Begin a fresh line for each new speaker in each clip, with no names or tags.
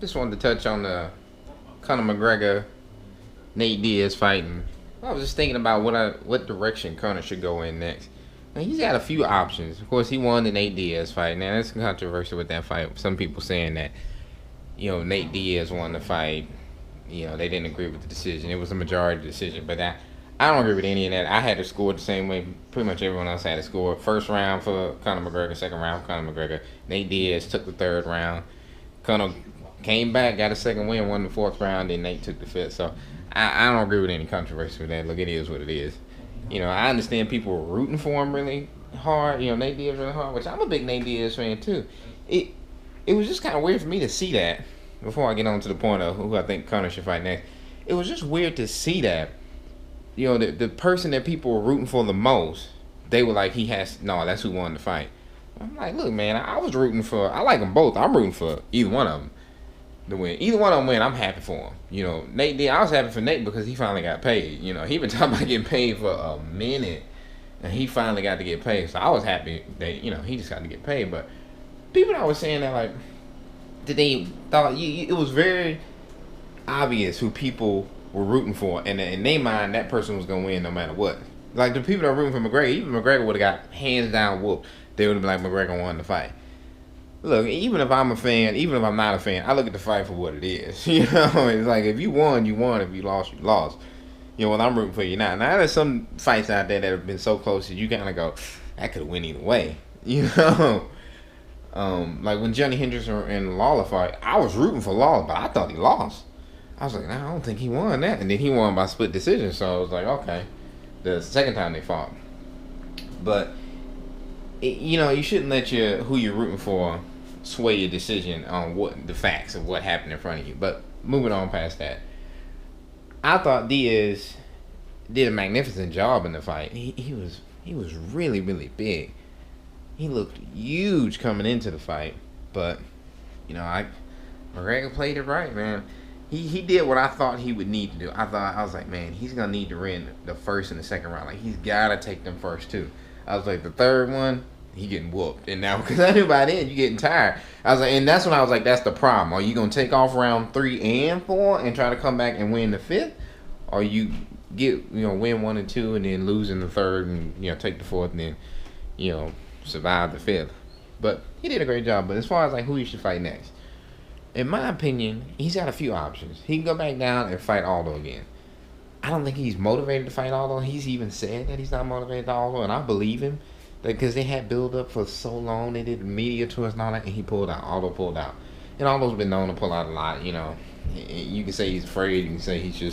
Just wanted to touch on the Conor McGregor, Nate Diaz fighting. I was just thinking about what direction Conor should go in next. Now, he's got a few options. Of course, he won the Nate Diaz fight. Now, that's controversial with that fight. Some people saying that, Nate Diaz won the fight. They didn't agree with the decision. It was a majority decision. But I don't agree with any of that. I had to score the same way pretty much everyone else had to score. First round for Conor McGregor, second round for Conor McGregor. Nate Diaz took the third round. Conor came back, got a second win, won the fourth round, and Nate took the fifth. So I don't agree with any controversy with that. Look, it is what it is. I understand people were rooting for him really hard. Nate Diaz really hard, which I'm a big Nate Diaz fan too. It was just kind of weird for me to see that. Before I get on to the point of who I think Conor should fight next, it was just weird to see that. The person that people were rooting for the most, they were like, that's who won the fight. I'm like, look, man, I was rooting for, I like them both. I'm rooting for either one of them to win. Either one of them win, I'm happy for him. Nate did. I was happy for Nate because he finally got paid. He been talking about getting paid for a minute, and he finally got to get paid. So I was happy that he just got to get paid. But people that were saying that, like, that they thought it was very obvious who people were rooting for, and in their mind, that person was gonna win no matter what. Like the people that were rooting for McGregor, even McGregor would have got hands down whooped. They would have been like, McGregor won the fight. Look, even if I'm a fan, even if I'm not a fan, I look at the fight for what it is. It's like if you won, you won. If you lost, you lost. Well, I'm rooting for you now. Now there's some fights out there that have been so close that you kind of go, that could have went either way. Like when Johnny Hendricks and Lawler fight, I was rooting for Lawler, but I thought he lost. I was like, nah, I don't think he won that. And then he won by split decision, so I was like, okay. The second time they fought. But, you shouldn't let who you're rooting for sway your decision on what the facts of what happened in front of you. But moving on past that, I thought Diaz did a magnificent job in the fight. He was really, really big. He looked huge coming into the fight. But, McGregor played it right, man. He did what I thought he would need to do. I was like, man, he's gonna need to win the first and the second round. Like he's gotta take them first too. I was like, the third one, he getting whooped. And now, because I knew by then you getting tired. I was like, and that's when I was like, that's the problem. Are you gonna take off round 3 and 4 and try to come back and win the fifth, or you win 1 and 2 and then lose in the third and take the fourth and then survive the fifth. But he did a great job. But as far as like who he should fight next, in my opinion, he's got a few options. He can go back down and fight Aldo again. I don't think he's motivated to fight Aldo. He's even said that he's not motivated to Aldo, and I believe him. Because they had build up for so long, they did media tours and all that, and he pulled out. Aldo pulled out. And Aldo's been known to pull out a lot, You can say he's afraid, you can say he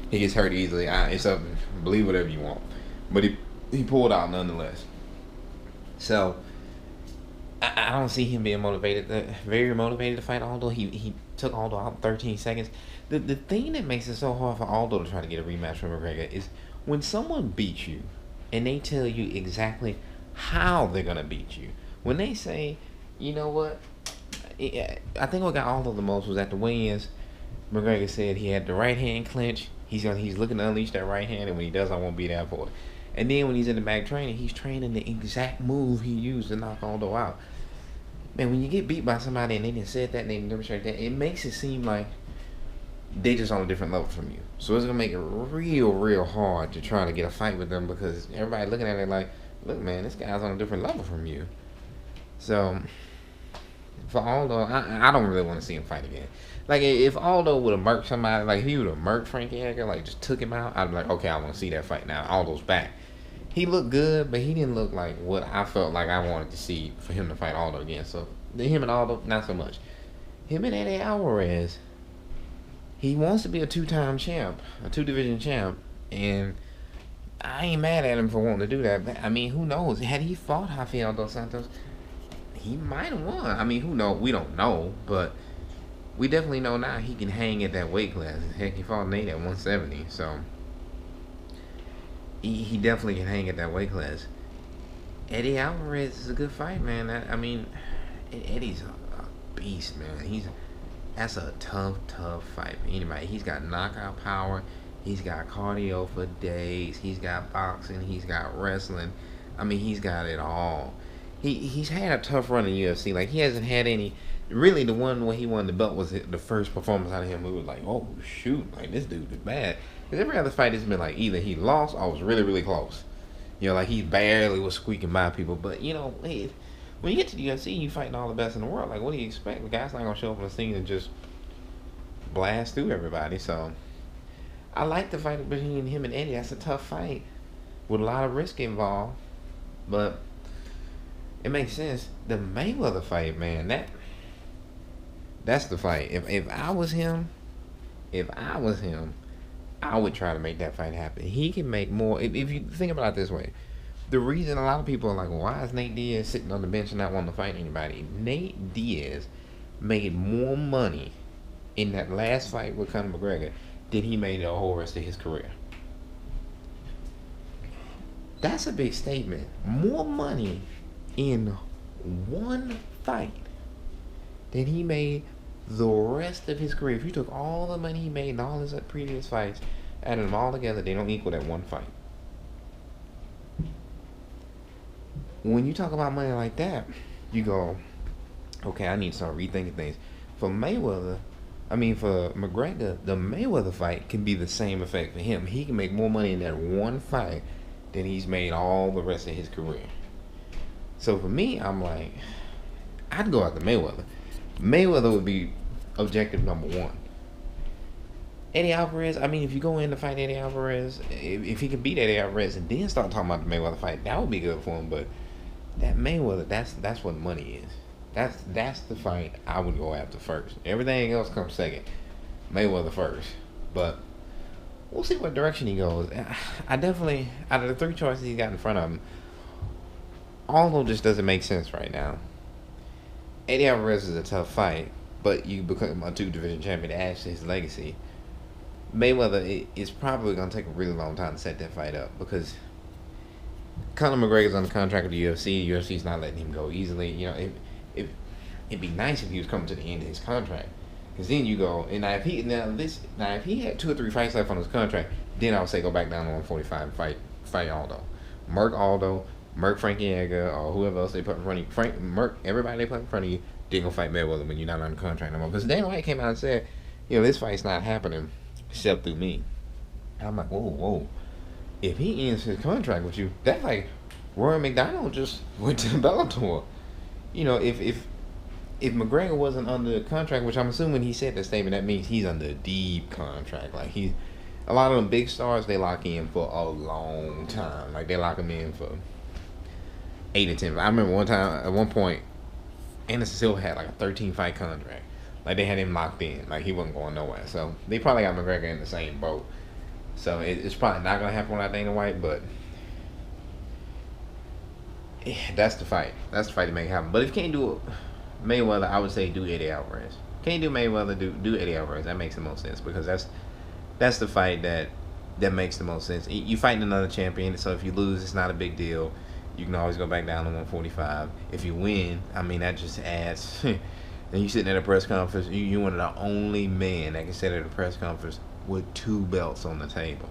gets hurt easily. It's up, believe whatever you want. But he pulled out nonetheless. So I don't see him being very motivated to fight Aldo. He took Aldo out in 13 seconds. The thing that makes it so hard for Aldo to try to get a rematch from McGregor is when someone beats you and they tell you exactly how they're going to beat you. When they say, you know what, I think what got Aldo the most was at the weigh-ins, McGregor said he had the right hand clench. He's looking to unleash that right hand, and when he does, I won't be there for it. And then when he's in the back training, he's training the exact move he used to knock Aldo out. Man, when you get beat by somebody and they didn't say that and they demonstrate that, it makes it seem like they just on a different level from you. So it's going to make it real, real hard to try to get a fight with them because everybody looking at it like, look, man, this guy's on a different level from you. So, for Aldo, I don't really want to see him fight again. Like, if Aldo would have murked somebody, like, if he would have murked Frankie Edgar, like, just took him out, I'd be like, okay, I want to see that fight now. Aldo's back. He looked good, but he didn't look like what I felt like I wanted to see for him to fight Aldo again. So, him and Aldo, not so much. Him and Eddie Alvarez, he wants to be a 2-time champ, a 2-division champ, and I ain't mad at him for wanting to do that. But, I mean, who knows? Had he fought Rafael dos Santos, he might have won. I mean, who knows? We don't know, but we definitely know now he can hang at that weight class. Heck, he fought Nate at 170, so he definitely can hang at that weight class. Eddie Alvarez is a good fight, man. I mean, Eddie's a beast, man. That's a tough fight for anybody. He's got knockout power. He's got cardio for days. He's got boxing. He's got wrestling. I mean, he's got it all. he's had a tough run in UFC. Like he hasn't had any. Really, the one when he won the belt was the first performance out of him. We was like, oh shoot, like this dude is bad. Because every other fight has been like either he lost or was really really close. You know, like he barely was squeaking by people. But you know, when you get to the UFC, you fighting all the best in the world. Like, what do you expect? The guy's not gonna show up on the scene and just blast through everybody. So I like the fight between him and Eddie. That's a tough fight with a lot of risk involved, but it makes sense. The Mayweather fight, man, that's the fight. If I was him, I would try to make that fight happen. He can make more. If you think about it this way, the reason a lot of people are like, well, why is Nate Diaz sitting on the bench and not wanting to fight anybody? Nate Diaz made more money in that last fight with Conor McGregor than he made the whole rest of his career. That's a big statement. More money in one fight than he made the rest of his career. If you took all the money he made in all his previous fights, added them all together, they don't equal that one fight. When you talk about money like that, you go, okay, I need to start rethinking things. For McGregor, the Mayweather fight can be the same effect for him. He can make more money in that one fight than he's made all the rest of his career. So for me, I'm like, I'd go after Mayweather. Mayweather would be objective number one. Eddie Alvarez, if you go in to fight Eddie Alvarez, if he can beat Eddie Alvarez and then start talking about the Mayweather fight, that would be good for him. But that Mayweather, that's what money is. That's the fight I would go after first. Everything else comes second. Mayweather first. But we'll see what direction he goes. I definitely, out of the three choices he's got in front of him, all of them just doesn't make sense right now. Eddie Alvarez is a tough fight, but you become a two-division champion to add to his legacy. Mayweather is probably going to take a really long time to set that fight up because Conor McGregor's on the contract with the UFC. The UFC's not letting him go easily. You know, it'd be nice if he was coming to the end of his contract. Because then you go, and if he had 2 or 3 fights left on his contract, then I would say go back down to 145 and fight Aldo. Merc Frankie Edgar, or whoever else they put in front of you. Merc, everybody they put in front of you, they're going to fight Mayweather when you're not on the contract no more. Because Dana White came out and said, this fight's not happening except through me. I'm like, whoa. If he ends his contract with you, that's like Rory McDonald just went to Bellator. If McGregor wasn't under contract, which I'm assuming he said that statement, that means he's under a deep contract. Like a lot of them big stars, they lock in for a long time. Like they lock him in for 8 to 10. I remember at one point, Anderson Silva had like a 13 fight contract. Like they had him locked in. Like he wasn't going nowhere. So they probably got McGregor in the same boat. So it's probably not gonna happen without Dana White, but that's the fight. That's the fight to make happen. But if you can't do Mayweather, I would say do Eddie Alvarez. Can't do Mayweather, do Eddie Alvarez. That makes the most sense because that's the fight that makes the most sense. You fighting another champion, so if you lose, it's not a big deal. You can always go back down to 145. If you win, that just adds. And you sitting at a press conference, you one of the only men that can sit at a press conference with 2 belts on the table.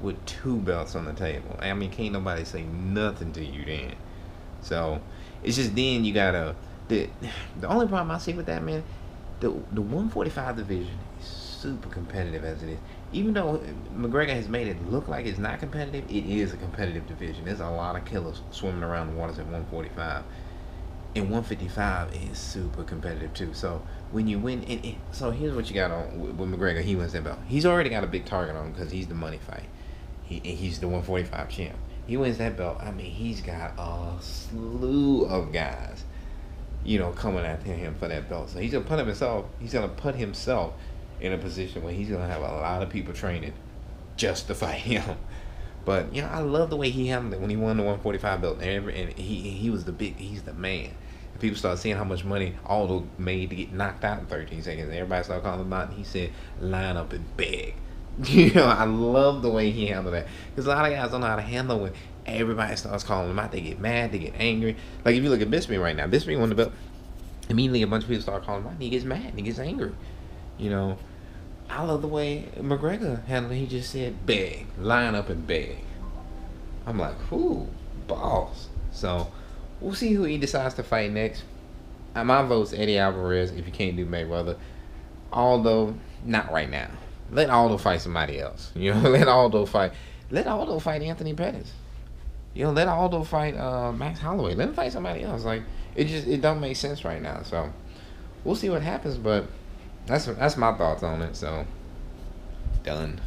With 2 belts on the table. Can't nobody say nothing to you then. So it's just then you gotta. The only problem I see with that, man, the 145 division is super competitive as it is. Even though McGregor has made it look like it's not competitive, it is a competitive division. There's a lot of killers swimming around the waters at 145. And 155 is super competitive too. So when you win, so here's what you got on with McGregor. He wins that belt. He's already got a big target on him because he's the money fight. He's the 145 champ. He wins that belt. He's got a slew of guys, coming after him for that belt. So he's gonna put himself in a position where he's gonna have a lot of people training just to fight him. But I love the way he handled it when he won the 145 belt. And he's the man. And people started seeing how much money Aldo made to get knocked out in 13 seconds. Everybody started calling him out, and he said, line up and beg. I love the way he handled that. Because a lot of guys don't know how to handle when everybody starts calling him out. They get mad, they get angry. Like if you look at Bisping right now, Bisping won the belt. Immediately a bunch of people start calling him out, and he gets mad, and he gets angry. I love the way McGregor handled it. He just said, beg, line up and beg. I'm like, ooh, boss. So we'll see who he decides to fight next. My vote's Eddie Alvarez if you can't do Mayweather. Although not right now. Let Aldo fight somebody else. You know, let Aldo fight. Let Aldo fight Anthony Pettis. You know, let Aldo fight Max Holloway. Let him fight somebody else. Like it don't make sense right now. So we'll see what happens. But that's my thoughts on it. So done.